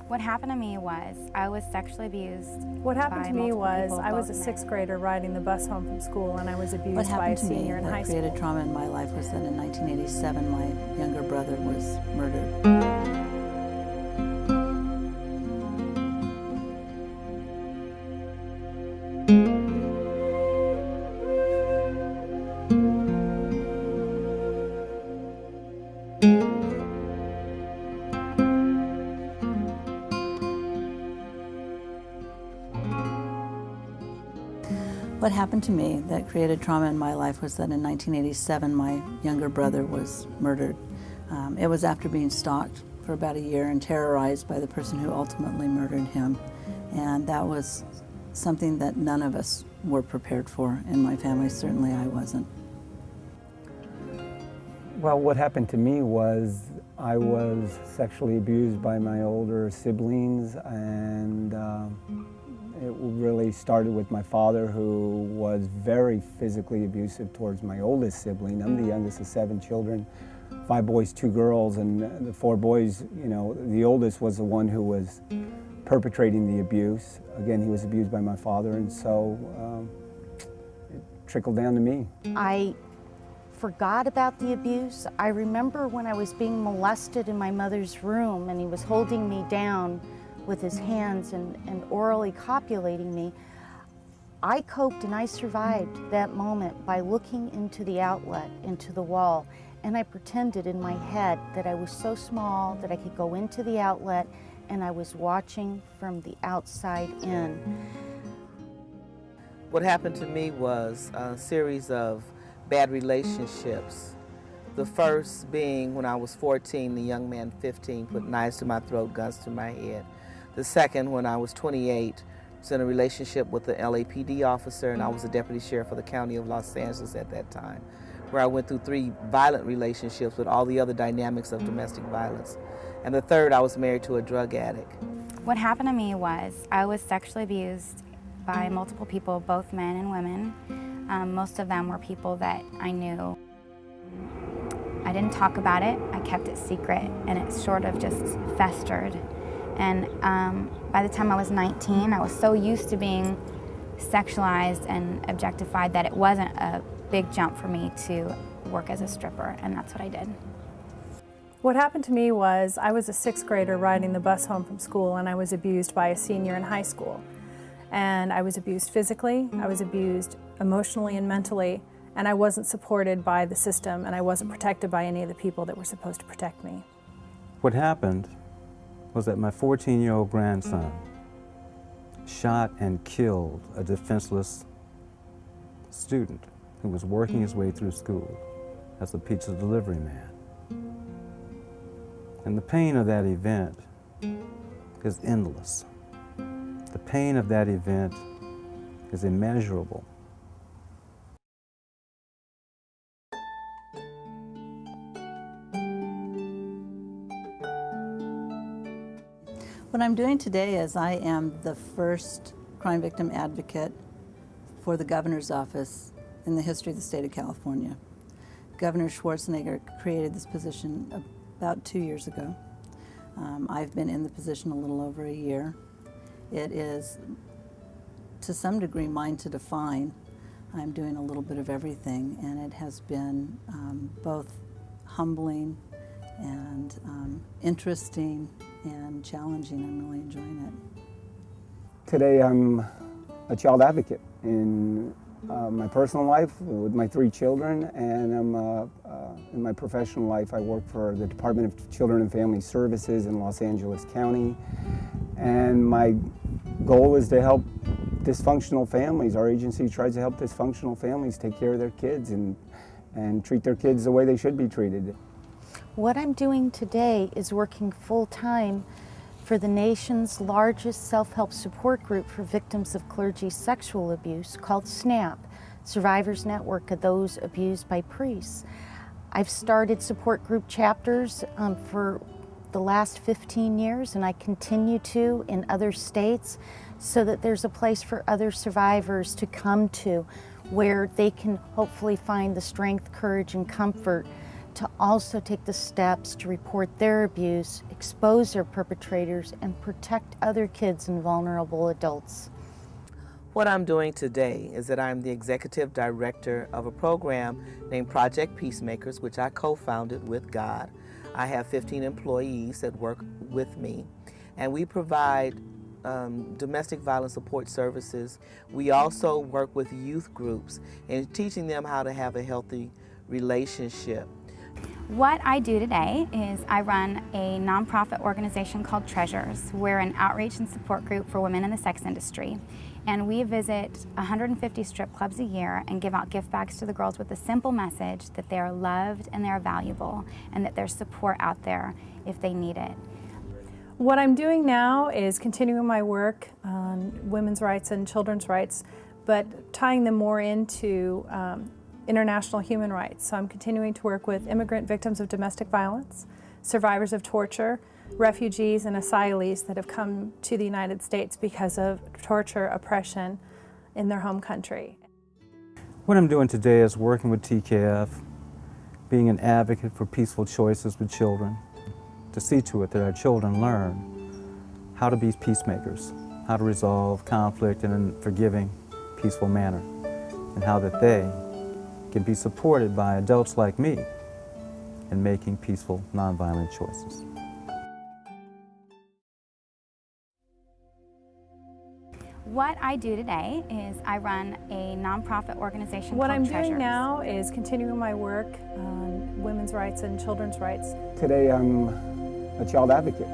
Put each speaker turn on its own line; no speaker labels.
What happened to me was I was sexually abused.
What happened
by
to me
multiple
was
people,
I was a
both
sixth
men.
grader riding the bus home from school, and I was abused
What
by a
happened to me
senior in high
that
school.
created trauma in my life was that in 1987 my younger brother was murdered. What happened to me that created trauma in my life was that in 1987 my younger brother was murdered. It was after being stalked for about a year and terrorized by the person who ultimately murdered him. And that was something that none of us were prepared for in my family. Certainly I wasn't.
Well, what happened to me was I was sexually abused by my older siblings, and it really started with my father, who was very physically abusive towards my oldest sibling. I'm the youngest of 7 children, 5 boys, 2 girls, and the 4 boys, you know, the oldest was the one who was perpetrating the abuse. Again, he was abused by my father, and so it trickled down to me.
I forgot about the abuse. I remember when I was being molested in my mother's room and he was holding me down with his hands and orally copulating me. I coped and I survived that moment by looking into the outlet, into the wall, and I pretended in my head that I was so small that I could go into the outlet and I was watching from the outside in.
What happened to me was a series of bad relationships. The first being when I was 14, the young man 15 put knives to my throat, guns to my head. The second, when I was 28, was in a relationship with an LAPD officer, and I was a deputy sheriff for the county of Los Angeles at that time, where I went through 3 violent relationships with all the other dynamics of domestic violence. And the third, I was married to a drug addict.
What happened to me was I was sexually abused by multiple people, both men and women. Most of them were people that I knew. I didn't talk about it, I kept it secret, and it sort of just festered. And by the time I was 19, I was so used to being sexualized and objectified that it wasn't a big jump for me to work as a stripper, and that's what I did.
What happened to me was I was a sixth grader riding the bus home from school, and I was abused by a senior in high school. And I was abused physically, I was abused emotionally and mentally, and I wasn't supported by the system, and I wasn't protected by any of the people that were supposed to protect me.
What happened was that my 14-year-old grandson shot and killed a defenseless student who was working his way through school as a pizza delivery man. And the pain of that event is endless. The pain of that event is immeasurable.
What I'm doing today is I am the first crime victim advocate for the governor's office in the history of the state of California. Governor Schwarzenegger created this position about 2 years ago. I've been in the position a little over a year. It is, to some degree, mine to define. I'm doing a little bit of everything, and it has been both humbling and interesting and challenging. I'm really enjoying it.
Today I'm a child advocate in my personal life with my 3 children, and in my professional life I work for the Department of Children and Family Services in Los Angeles County, and my goal is to help dysfunctional families. Our agency tries to help dysfunctional families take care of their kids and treat their kids the way they should be treated.
What I'm doing today is working full-time for the nation's largest self-help support group for victims of clergy sexual abuse called SNAP, Survivors Network of Those Abused by Priests. I've started support group chapters for the last 15 years, and I continue to in other states, so that there's a place for other survivors to come to where they can hopefully find the strength, courage, and comfort to also take the steps to report their abuse, expose their perpetrators, and protect other kids and vulnerable adults.
What I'm doing today is that I'm the executive director of a program named Project Peacemakers, which I co-founded with God. I have 15 employees that work with me, and we provide domestic violence support services. We also work with youth groups and teaching them how to have a healthy relationship.
What I do today is I run a nonprofit organization called Treasures. We're an outreach and support group for women in the sex industry. And we visit 150 strip clubs a year and give out gift bags to the girls with a simple message that they are loved and they're valuable and that there's support out there if they need it.
What I'm doing now is continuing my work on women's rights and children's rights, but tying them more into international human rights. So I'm continuing to work with immigrant victims of domestic violence, survivors of torture, refugees and asylees that have come to the United States because of torture, oppression in their home country.
What I'm doing today is working with TKF, being an advocate for peaceful choices with children, to see to it that our children learn how to be peacemakers, how to resolve conflict in a forgiving, peaceful manner, and how that they can be supported by adults like me in making peaceful, nonviolent choices.
What I do today is I run a nonprofit organization
What
called
I'm
Treasures.
doing now is continuing my work on women's rights and children's rights.
Today I'm a child advocate.